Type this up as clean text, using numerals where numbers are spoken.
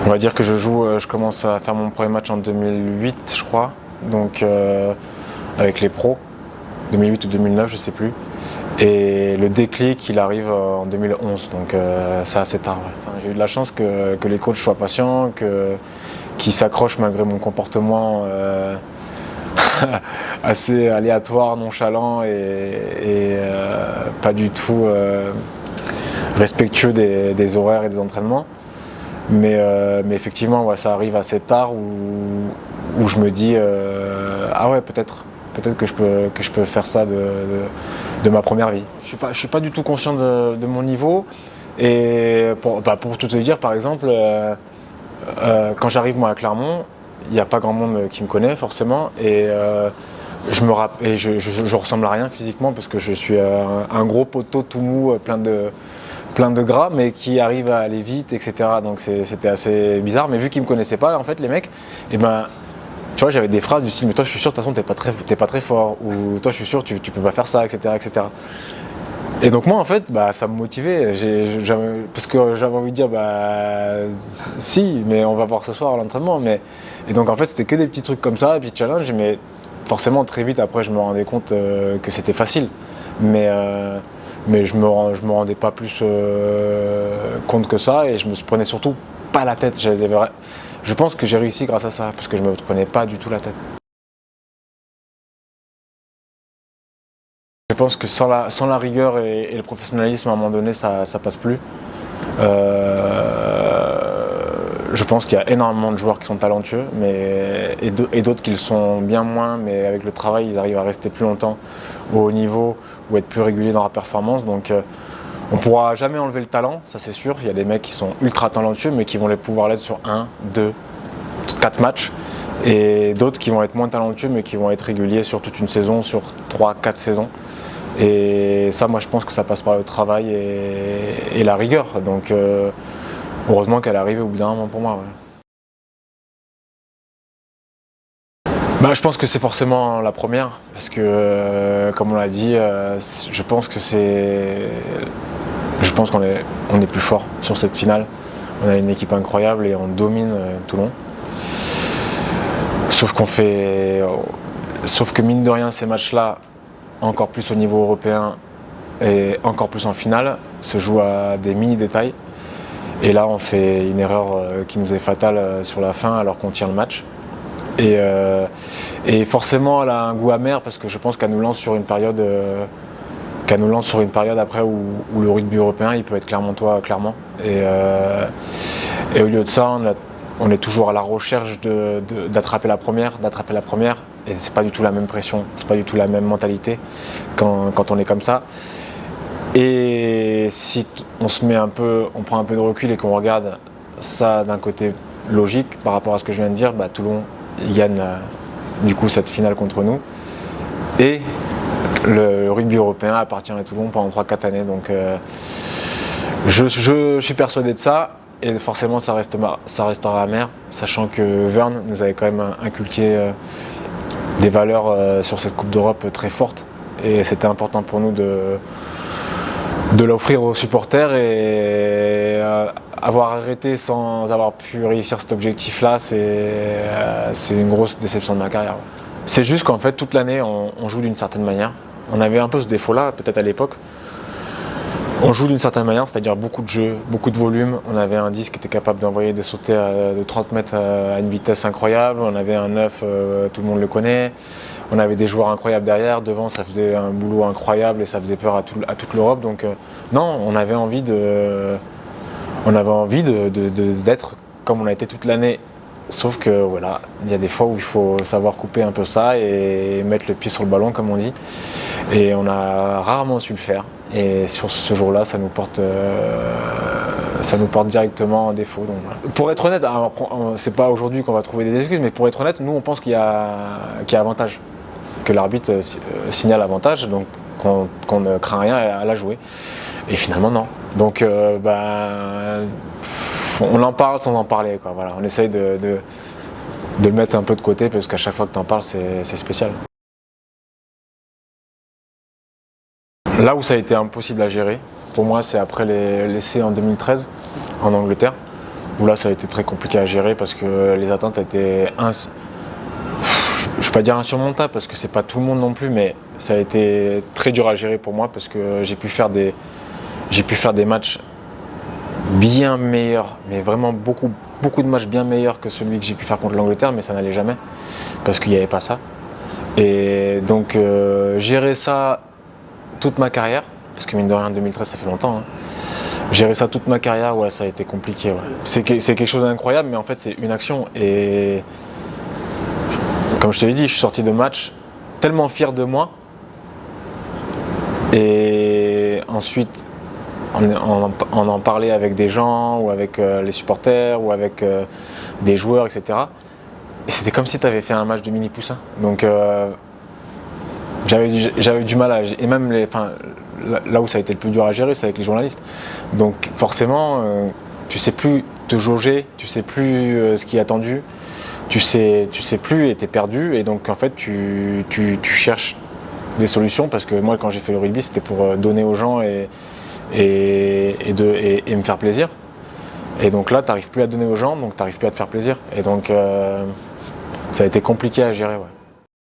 On va dire que je commence à faire mon premier match en 2008, je crois, donc avec les pros, 2008 ou 2009, je sais plus. Et le déclic, il arrive en 2011, donc c'est assez tard. Ouais. Enfin, j'ai eu de la chance que les coachs soient patients, qu'ils s'accrochent malgré mon comportement assez aléatoire, nonchalant et pas du tout respectueux des horaires et des entraînements. Mais effectivement, ouais, ça arrive assez tard où je me dis ah ouais, peut-être que je peux faire ça de ma première vie. Je suis pas du tout conscient de mon niveau. Et pour tout te dire, par exemple, quand j'arrive moi à Clermont, il n'y a pas grand monde qui me connaît forcément. Et je ressemble à rien physiquement parce que je suis un gros poteau tout mou, plein de gras, mais qui arrive à aller vite, etc. Donc c'était assez bizarre. Mais vu qu'ils me connaissaient pas, en fait, les mecs, et ben, tu vois, j'avais des phrases du style, mais toi, je suis sûr, de toute façon, t'es pas très fort, ou toi, je suis sûr, tu peux pas faire ça, etc., etc. Et donc moi, en fait, bah, ça me motivait, parce que j'avais envie de dire, bah, si, mais on va voir ce soir à l'entraînement. Et donc, en fait, c'était que des petits trucs comme ça, des petits challenges, mais forcément, très vite, après, je me rendais compte que c'était facile. Mais, mais je me rendais pas plus compte que ça, et je me prenais surtout pas la tête. Je pense que j'ai réussi grâce à ça, parce que je me prenais pas du tout la tête. Je pense que sans la rigueur et le professionnalisme, à un moment donné, ça passe plus. Je pense qu'il y a énormément de joueurs qui sont talentueux et d'autres qui le sont bien moins, mais avec le travail, ils arrivent à rester plus longtemps au haut niveau ou être plus réguliers dans la performance. Donc on ne pourra jamais enlever le talent, ça c'est sûr. Il y a des mecs qui sont ultra talentueux, mais qui vont pouvoir l'être sur 1, 2, 4 matchs. Et d'autres qui vont être moins talentueux, mais qui vont être réguliers sur toute une saison, sur 3, 4 saisons. Et ça, moi, je pense que ça passe par le travail et la rigueur. Donc, heureusement qu'elle arrive au bout d'un moment pour moi. Ouais. Bah, je pense que c'est forcément la première, parce que, comme on l'a dit, je pense qu'on est plus fort sur cette finale. On a une équipe incroyable et on domine Toulon. Sauf que mine de rien, ces matchs-là, encore plus au niveau européen et encore plus en finale, se jouent à des mini-détails. Et là, on fait une erreur qui nous est fatale sur la fin alors qu'on tient le match. Et forcément, elle a un goût amer parce que je pense qu'elle nous lance sur une période, après où le rugby européen, il peut être clermontois, clairement. Et au lieu de ça, on est toujours à la recherche d'attraper la première. Et c'est pas du tout la même pression, c'est pas du tout la même mentalité quand on est comme ça. Et si on prend un peu de recul et qu'on regarde ça d'un côté logique par rapport à ce que je viens de dire, bah, Toulon il gagne du coup cette finale contre nous. Et le rugby européen appartient à Toulon pendant 3-4 années. Donc je suis persuadé de ça. Et forcément ça restera amer, sachant que Vern nous avait quand même inculqué des valeurs sur cette Coupe d'Europe très fortes. Et c'était important pour nous de l'offrir aux supporters et avoir arrêté sans avoir pu réussir cet objectif-là, c'est une grosse déception de ma carrière. Ouais. C'est juste qu'en fait, toute l'année, on joue d'une certaine manière. On avait un peu ce défaut-là, peut-être à l'époque. On joue d'une certaine manière, c'est-à-dire beaucoup de jeux, beaucoup de volume. On avait un 10 qui était capable d'envoyer des sautées de 30 mètres à une vitesse incroyable. On avait un 9, tout le monde le connaît. On avait des joueurs incroyables derrière. Devant, ça faisait un boulot incroyable et ça faisait peur à toute l'Europe. Donc non, on avait envie d'être comme on a été toute l'année. Sauf que voilà, il y a des fois où il faut savoir couper un peu ça et mettre le pied sur le ballon, comme on dit. Et on a rarement su le faire. Et sur ce jour-là, ça nous porte directement en défaut. Donc, voilà. Pour être honnête, c'est pas aujourd'hui qu'on va trouver des excuses, mais pour être honnête, nous on pense qu'il y a avantage, que l'arbitre signale avantage, donc qu'on ne craint rien à la jouer. Et finalement non. Donc on en parle sans en parler, quoi. Voilà, on essaye de le mettre un peu de côté parce qu'à chaque fois que tu en parles, c'est spécial. Là où ça a été impossible à gérer, pour moi, c'est après l'essai en 2013 en Angleterre, où là ça a été très compliqué à gérer parce que les attentes étaient je ne vais pas dire insurmontables parce que c'est pas tout le monde non plus, mais ça a été très dur à gérer pour moi parce que j'ai pu faire des matchs bien meilleurs, mais vraiment beaucoup de matchs bien meilleurs que celui que j'ai pu faire contre l'Angleterre, mais ça n'allait jamais parce qu'il n'y avait pas ça. Et donc gérer ça toute ma carrière, parce que mine de rien 2013 ça fait longtemps, hein. Gérer ça toute ma carrière, ouais, ça a été compliqué. Ouais. C'est quelque chose d'incroyable, mais en fait c'est une action. Et comme je te l'ai dit, je suis sorti de match tellement fier de moi. Et ensuite, on en parlait avec des gens, ou avec les supporters, ou avec des joueurs, etc. Et c'était comme si tu avais fait un match de mini poussin. Donc j'avais du mal à... Et même là où ça a été le plus dur à gérer, c'est avec les journalistes. Donc forcément, tu sais plus te jauger, tu sais plus ce qui est attendu, tu sais plus et tu es perdu. Et donc en fait, tu cherches des solutions parce que moi, quand j'ai fait le rugby, c'était pour donner aux gens et me faire plaisir. Et donc là, tu n'arrives plus à donner aux gens, donc tu n'arrives plus à te faire plaisir. Et donc ça a été compliqué à gérer. Ouais.